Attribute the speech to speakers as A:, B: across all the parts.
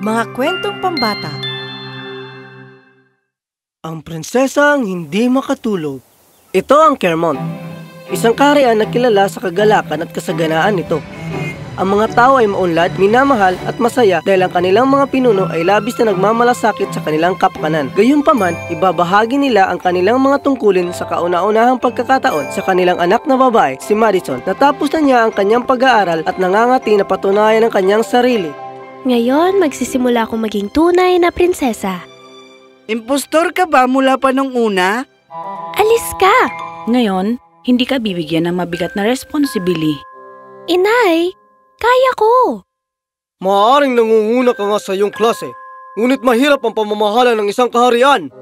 A: Mga kwentong pambata.
B: Ang prinsesang hindi makatulog. Ito ang Kermont, isang kaharian na kilala sa kagalakan at kasaganaan nito. Ang mga tao ay maunlad, minamahal at masaya dahil ang kanilang mga pinuno ay labis na nagmamalasakit sa kanilang kapakanan. Gayunpaman, ibabahagi nila ang kanilang mga tungkulin sa kauna-unahang pagkakataon sa kanilang anak na babae, si Madison. Natapos na niya ang kanyang pag-aaral at nangangati na patunayan ang kanyang sarili.
C: Ngayon, magsisimula akong maging tunay na prinsesa.
D: Impostor ka ba mula pa nung una?
C: Alis ka!
E: Ngayon, hindi ka bibigyan ng mabigat na responsibili.
C: Inay, kaya ko!
B: Maaaring nangunguna ka nga sa iyong klase, ngunit mahirap ang pamamahala ng isang kaharian.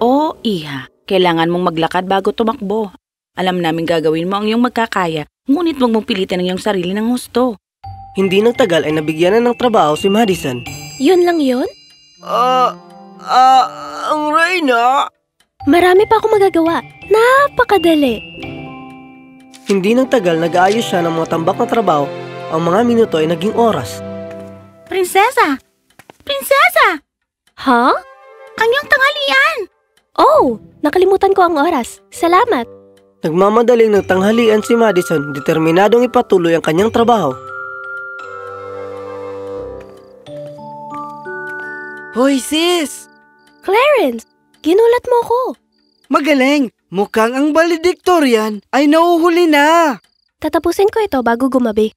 E: Oo, Iha. Kailangan mong maglakad bago tumakbo. Alam namin gagawin mo ang iyong magkakaya, ngunit huwag mong pilitin ang iyong sarili ng husto.
B: Hindi nagtagal ay nabigyan na ng trabaho si Madison.
C: Yun lang yun?
B: Ang Reyna!
C: Marami pa akong magagawa. Napakadali.
B: Hindi nagtagal nag-aayos siya ng mga tambak na trabaho. Ang mga minuto ay naging oras.
E: Prinsesa! Prinsesa!
C: Ha?
E: Ang iyong tanghalian!
C: Oh, nakalimutan ko ang oras. Salamat.
B: Nagmamadaling nagtanghalian si Madison, determinadong ipatuloy ang kanyang trabaho.
D: Hoy sis!
C: Clarence, ginulat mo ko.
D: Magaling! Mukhang ang valedictorian ay nauhuli na!
C: Tatapusin ko ito bago gumabi.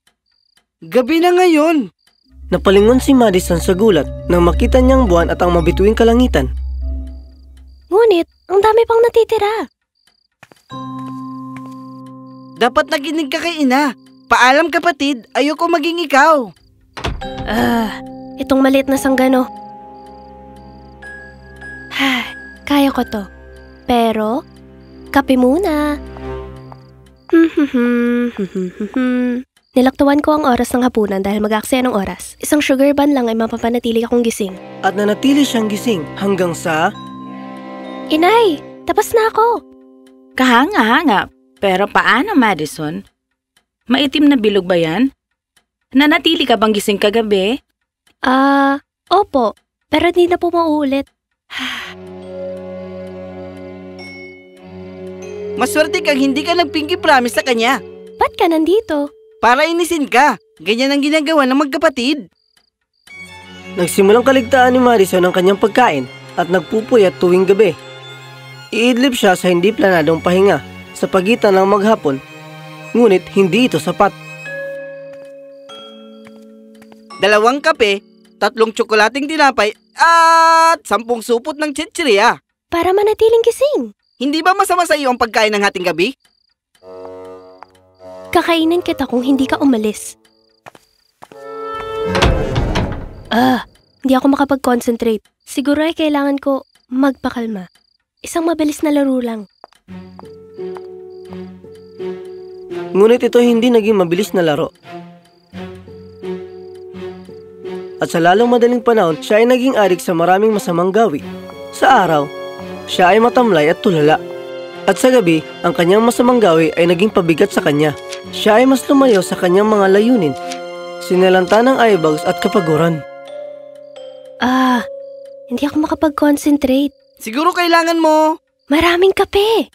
D: Gabi na ngayon!
B: Napalingon si Madison sa gulat nang makita niyang buwan at ang mabituing kalangitan.
C: Ngunit, ang dami pang natitira.
D: Dapat nakinig ka kay ina. Paalam kapatid, ayoko maging ikaw.
C: Itong maliit na sanggano. Kaya ko to. Pero, kape muna. Nilaktawan ko ang oras ng hapunan dahil mag-aaksaya ng oras. Isang sugar bun lang ay mapapanatili akong gising.
B: At nanatili siyang gising hanggang sa...
C: Inay, tapos na ako.
E: Kahanga-hanga. Pero paano, Madison? Maitim na bilog ba yan? Nanatili ka bang gising kagabi?
C: Opo. Pero di na po mauulit.
D: Maswerte kang hindi ka nag-pinky promise sa kanya.
C: Ba't ka nandito?
D: Para inisin ka. Ganyan ang ginagawa ng magkapatid.
B: Nagsimulang kaligtaan ni Madison ang kanyang pagkain at nagpupuyat tuwing gabi. Iidlip siya sa hindi planadong pahinga sa pagitan ng maghapon. Ngunit hindi ito sapat.
D: 2 kape, 3 tsokolating tinapay, at 10 supot ng chichirya.
C: Para manatiling gising.
D: Hindi ba masama sa iyo ang pagkain ng hating gabi?
C: Kakainin kita kung hindi ka umalis. Hindi ako makapag-concentrate. Siguro ay kailangan ko magpakalma. Isang mabilis na laro lang.
B: Ngunit ito hindi naging mabilis na laro. At sa lalong madaling panahon, siya ay naging adik sa maraming masamang gawi. Sa araw, siya ay matamlay at tulala. At sa gabi, ang kanyang masamang gawi ay naging pabigat sa kanya. Siya ay mas lumayo sa kanyang mga layunin. Sinalanta ng eyebags at kapaguran.
C: Hindi ako makapag-concentrate.
D: Siguro kailangan mo
C: Maraming kape.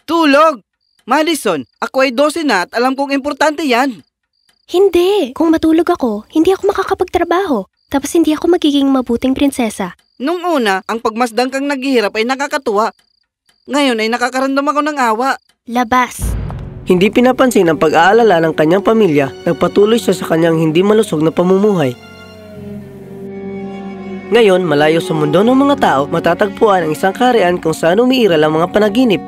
D: tulog. Madison, ako ay 12 na at alam kong importante yan.
C: Hindi. Kung matulog ako, hindi ako makakapagtrabaho. Tapos hindi ako magiging mabuting prinsesa.
D: Nung una, ang pagmasdang kang naghihirap ay nakakatuwa. Ngayon ay nakakaramdam ako ng awa.
C: Labas.
B: Hindi pinapansin ang pag-aalala ng kanyang pamilya, nagpatuloy siya sa kanyang hindi malusog na pamumuhay. Ngayon, malayo sa mundo ng mga tao, matatagpuan ang isang kaharian kung saan umiiral ang mga panaginip.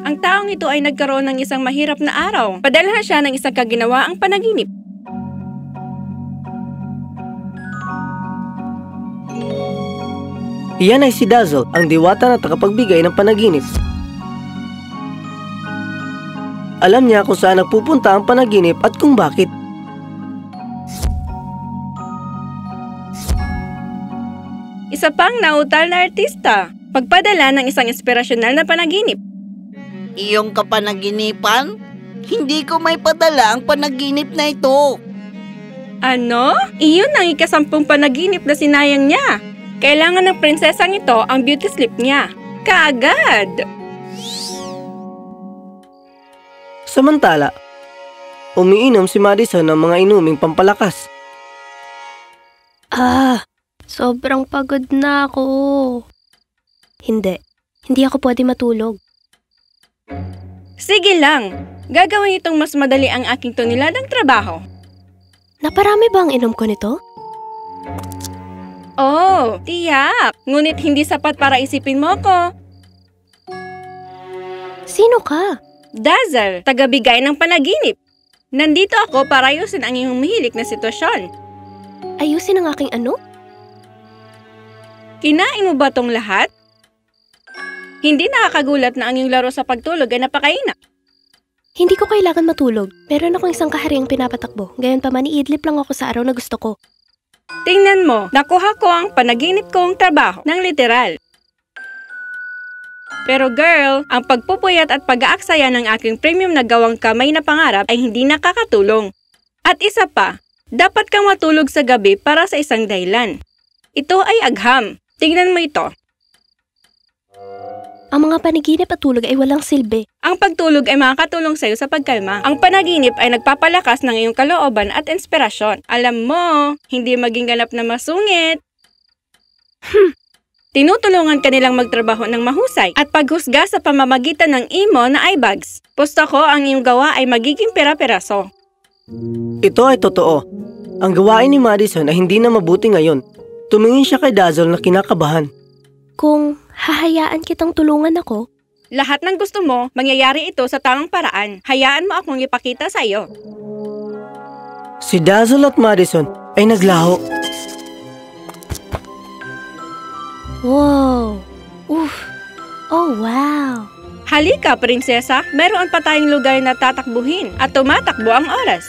F: Ang taong ito ay nagkaroon ng isang mahirap na araw. Padalhan siya ng isang kaginawaang panaginip.
B: Iyan ay si Dazzle, ang diwata na tagapagbigay ng panaginip. Alam niya kung saan nagpupunta ang panaginip at kung bakit.
F: Isa pang nautal na artista. Pagpadala ng isang inspirasyonal na panaginip.
D: Iyong kapanaginipan? Hindi ko may padala ang panaginip na ito.
F: Ano? Iyon ang ikasampung panaginip na sinayang niya. Kailangan ng prinsesang ito ang beauty sleep niya. Kaagad!
B: Samantala, umiinom si Madison ng mga inuming pampalakas.
C: Sobrang pagod na ako. Hindi ako pwede matulog.
F: Sige lang. Gagawin itong mas madali ang aking toniladang trabaho.
C: Naparami ba ang inom ko nito?
F: Oh, tiyak. Ngunit hindi sapat para isipin mo ko.
C: Sino ka?
F: Dazzle, tagabigay ng panaginip. Nandito ako para ayusin ang iyong mahilig na sitwasyon.
C: Ayusin ang aking ano?
F: Kinain mo ba tong lahat? Hindi nakakagulat na ang iyong laro sa pagtulog ay napakainam.
C: Hindi ko kailangan matulog. Meron akong isang kahariang pinapatakbo. Gayon pa man, iidlip lang ako sa araw na gusto ko.
F: Tingnan mo, nakuha ko ang panaginip kong trabaho ng literal. Pero girl, ang pagpupuyat at pag-aaksaya ng aking premium na gawang kamay na pangarap ay hindi nakakatulong. At isa pa, dapat kang matulog sa gabi para sa isang dahilan. Ito ay agham. Tingnan mo ito.
C: Ang mga panaginip at tulog ay walang silbi.
F: Ang pagtulog ay makakatulong sa iyo sa pagkalma. Ang panaginip ay nagpapalakas ng iyong kalooban at inspirasyon. Alam mo, hindi maging ganap na masungit. Tinutulungan ka nilang magtrabaho ng mahusay at paghusga sa pamamagitan ng imo na eye bags. Pusto ko ang iyong gawa ay magiging pera-peraso.
B: Ito ay totoo. Ang gawain ni Madison ay hindi na mabuti ngayon. Tumingin siya kay Dazzle na kinakabahan.
C: Kung hahayaan kitang tulungan ako,
F: Lahat ng gusto mo, mangyayari ito sa tamang paraan. Hayaan mo akong ipakita sa iyo.
B: Si Dazzle at Madison ay naglaho.
C: wow! Oof! Oh, wow!
F: Halika, prinsesa. Meron pa tayong lugar na tatakbuhin at tumatakbo ang oras.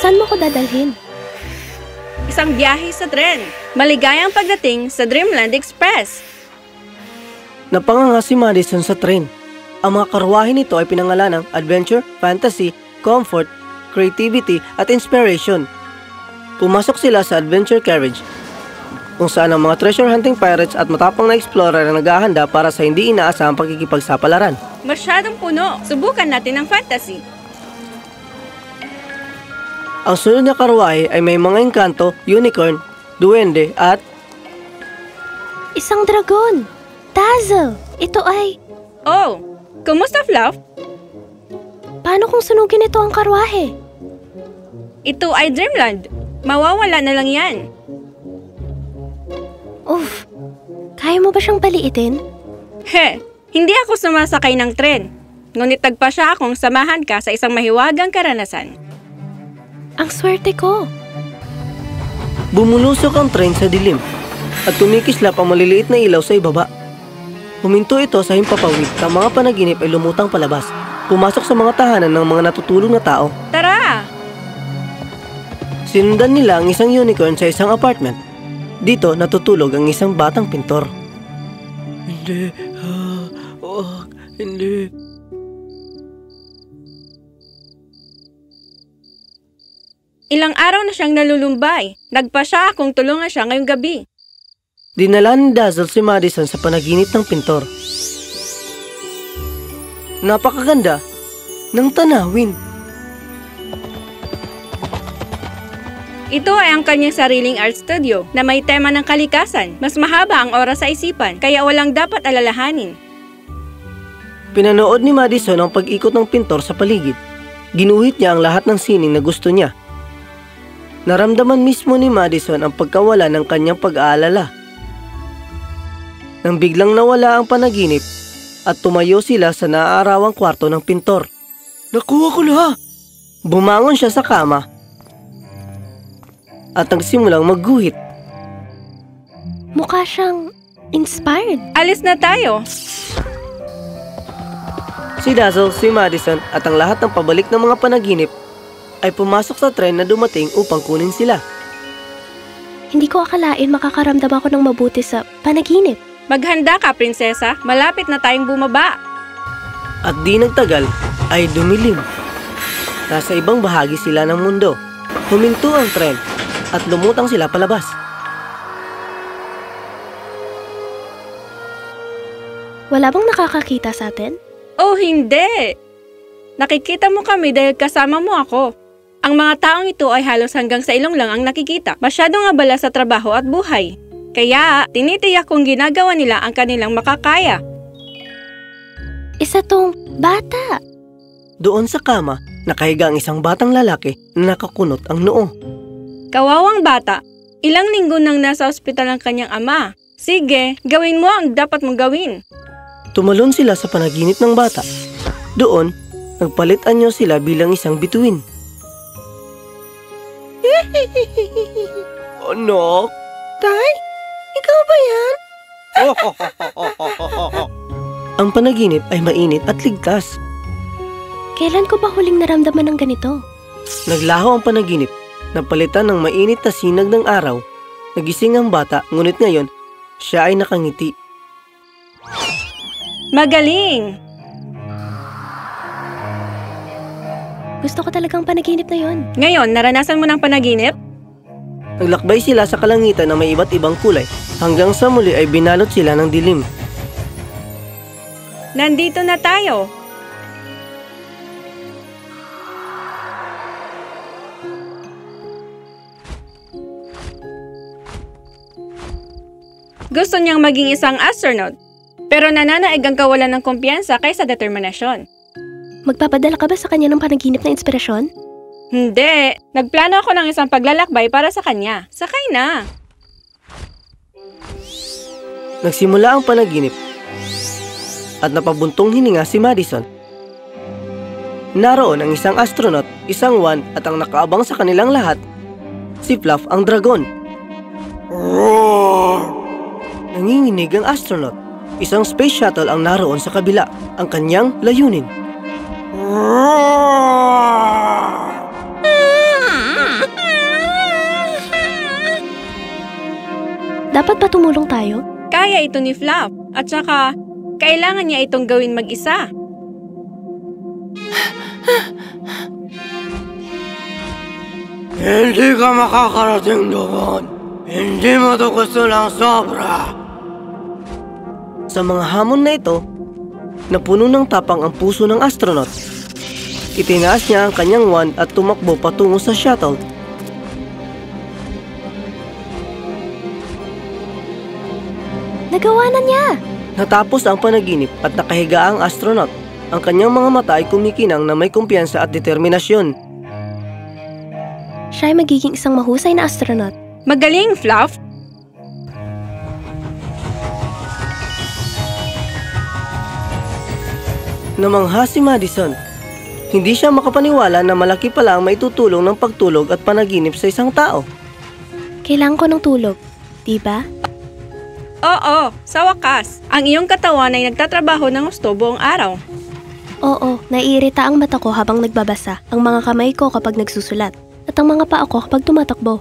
C: Saan mo ko dadalhin?
F: Isang biyahe sa tren. Maligayang pagdating sa Dreamland Express.
B: Napanganga si Madison sa train. Ang mga karwahe nito ay pinangalan ng adventure, fantasy, comfort, creativity at inspiration. Pumasok sila sa adventure carriage, kung saan ang mga treasure hunting pirates at matapang na explorer na naghahanda para sa hindi inaasahang pagkikipagsapalaran.
F: Masyadong puno. Subukan natin ang fantasy.
B: Ang sunod na karwahe ay may mga engkanto, unicorn, duwende at
C: Isang dragon! Dazzle! Ito ay...
F: Oh, kumusta, Fluff?
C: Paano kung sunugin ito ang karwahe?
F: Ito ay Dreamland. Mawawala na lang yan.
C: Uff! Kaya mo ba siyang paliitin?
F: Hindi ako sumasakay ng tren. Ngunit tagpa siya akong samahan ka sa isang mahiwagang karanasan.
C: Ang swerte ko!
B: bumulusok ang train sa dilim at kumikislap ang maliliit na ilaw sa ibaba. Huminto ito sa himpapawid na mga panaginip ay lumutang palabas. Pumasok sa mga tahanan ng mga natutulog na tao.
F: Tara!
B: Sinundan nila ang isang unicorn sa isang apartment. Dito natutulog ang isang batang pintor. Hindi, hindi.
F: Ilang araw na siyang nalulumbay. Nagpa siya akong tulungan siya ngayong gabi.
B: Dinala ni Dazzle si Madison sa panaginip ng pintor. Napakaganda ng tanawin.
F: Ito ay ang kanyang sariling art studio na may tema ng kalikasan. Mas mahaba ang oras sa isipan, kaya walang dapat alalahanin.
B: Pinanood ni Madison ang pag-ikot ng pintor sa paligid. Ginuhit niya ang lahat ng sining na gusto niya. Naramdaman mismo ni Madison ang pagkawala ng kanyang pag-aalala. Nang biglang nawala ang panaginip at tumayo sila sa naaarawang kwarto ng pintor. Nakuha ko na! Bumangon siya sa kama at nagsimulang magguhit.
C: Mukha siyang inspired.
F: Alis na tayo!
B: Si Dazzle, si Madison at ang lahat ng pabalik ng mga panaginip ay pumasok sa tren na dumating upang kunin sila.
C: Hindi ko akalain makakaramdam ako ng mabuti sa panaginip.
F: Maghanda ka, prinsesa. Malapit na tayong bumaba.
B: At di nagtagal ay dumilim. Nasa ibang bahagi sila ng mundo. Huminto ang tren at lumutang sila palabas.
C: Wala bang nakakakita sa atin?
F: Oh, hindi! Nakikita mo kami dahil kasama mo ako. Ang mga taong ito ay halos hanggang sa ilong lang ang nakikita. Masyadong abala sa trabaho at buhay. Kaya, tinitiyak kung ginagawa nila ang kanilang makakaya.
C: Isa tong bata.
B: Doon sa kama, nakahiga ang isang batang lalaki na nakakunot ang noo.
F: Kawawang bata, ilang linggo nang nasa ospital ang kanyang ama. Sige, gawin mo ang dapat mong gawin.
B: Tumalon sila sa panaginip ng bata. Doon, nagpalit-anyo sila bilang isang bituin. Anak? Tay? Ikaw ba yan? Ang panaginip ay mainit at ligtas.
C: Kailan ko ba huling naramdaman ng ganito?
B: Naglaho ang panaginip. Napalitan ng mainit na sinag ng araw. Nagising ang bata, ngunit ngayon, siya ay nakangiti.
F: Magaling!
C: Gusto ko talagang panaginip na yon.
F: Ngayon, naranasan mo ng panaginip?
B: Naglakbay sila sa kalangitan na may iba't ibang kulay. Hanggang sa muli ay binalot sila ng dilim.
F: Nandito na tayo. Gusto niyang maging isang astronaut, pero nananaig ang kawalan ng kumpiyansa kaysa determinasyon.
C: Magpapadala ka ba sa kanya ng panaginip na inspirasyon?
F: Hindi! Nagplano ako ng isang paglalakbay para sa kanya. Sakay na!
B: Nagsimula ang panaginip at napabuntong hininga si Madison. Naroon ang isang astronaut, isang Swan at ang nakaabang sa kanilang lahat, si Fluff ang dragon. Nanginginig ang astronaut. Isang space shuttle ang naroon sa kabila, ang kanyang layunin.
C: Dapat ba tumulong tayo?
F: Kaya ito ni Fluff. At saka, kailangan niya itong gawin mag-isa.
B: Hindi ka makakarating doon. Hindi mo to gusto ng sobra. Sa mga hamon na ito, napuno ng tapang ang puso ng astronaut. Itinaas niya ang kanyang wand at tumakbo patungo sa shuttle.
C: Nagawa na niya!
B: Natapos ang panaginip at nakahiga ang astronaut. Ang kanyang mga mata ay kumikinang na may kumpiyansa at determinasyon.
C: Siya ay magiging isang mahusay na astronaut.
F: Magaling, Fluff!
B: Namangha si Madison. Hindi siya makapaniwala na malaki pala ang maitutulong ng pagtulog at panaginip sa isang tao.
C: Kailangan ko ng tulog, di ba?
F: Oo, sa wakas. Ang iyong katawan ay nagtatrabaho ng gusto buong araw.
C: Oo, naiirita ang mata ko habang nagbabasa, ang mga kamay ko kapag nagsusulat, at ang mga paa ko kapag tumatakbo.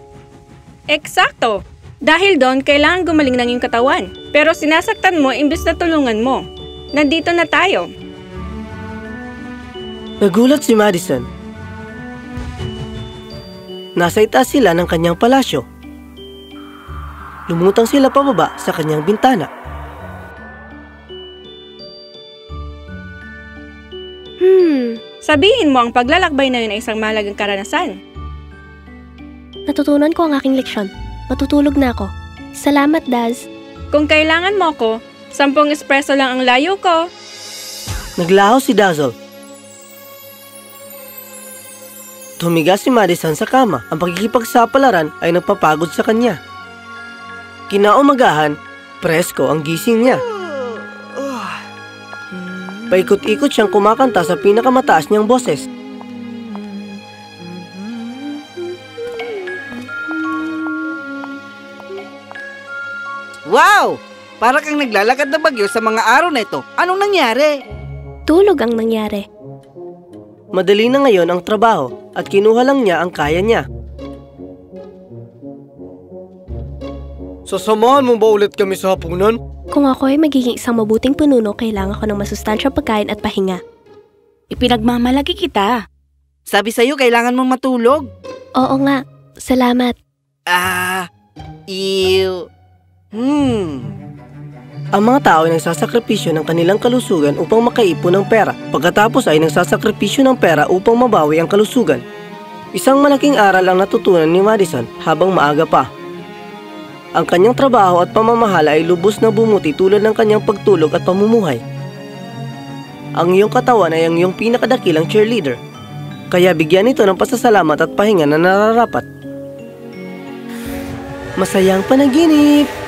F: Eksakto! Dahil doon, kailangan gumaling ng iyong katawan. Pero sinasaktan mo imbes na tulungan mo. Nandito na tayo.
B: Nagulat si Madison. Nasa itaas sila ng kanyang palasyo. Lumutang sila pababa sa kanyang bintana.
F: Sabihin mo ang paglalakbay na yun ay isang mahalagang karanasan.
C: Natutunan ko ang aking leksyon. Matutulog na ako. Salamat, Daz.
F: Kung kailangan mo ko, 10 espresso lang ang layo ko.
B: Naglaho si Dazzle. Tumiga si Madison sa kama. Ang pagkikipagsapalaran ay nagpapagod sa kanya. Kinaumagahan, presko ang gising niya. Paikot-ikot siyang kumakanta sa pinakamataas niyang boses.
D: Wow! Para kang naglalakad na bagyo sa mga araw na ito. Anong nangyari?
C: Tulog ang nangyari.
B: Madali na ngayon ang trabaho at kinuha lang niya ang kaya niya. Sasamahan mo ba ulit kami sa hapunan?
C: Kung ako ay magiging isang mabuting pinuno, kailangan ko ng masustansyang pagkain at pahinga.
E: Ipinagmamalaki kita.
D: Sabi sa'yo, kailangan mong matulog.
C: Oo nga, salamat.
D: Ew.
B: Ang mga tao ay nagsasakripisyo ng kanilang kalusugan upang makaipon ng pera. Pagkatapos ay nagsasakripisyo ng pera upang mabawi ang kalusugan. Isang malaking aral ang natutunan ni Madison habang maaga pa. Ang kanyang trabaho at pamamahala ay lubos na bumuti tulad ng kanyang pagtulog at pamumuhay. Ang iyong katawan ay ang iyong pinakadakilang cheerleader. Kaya bigyan ito ng pasasalamat at pahinga na nararapat. Masayang panaginip!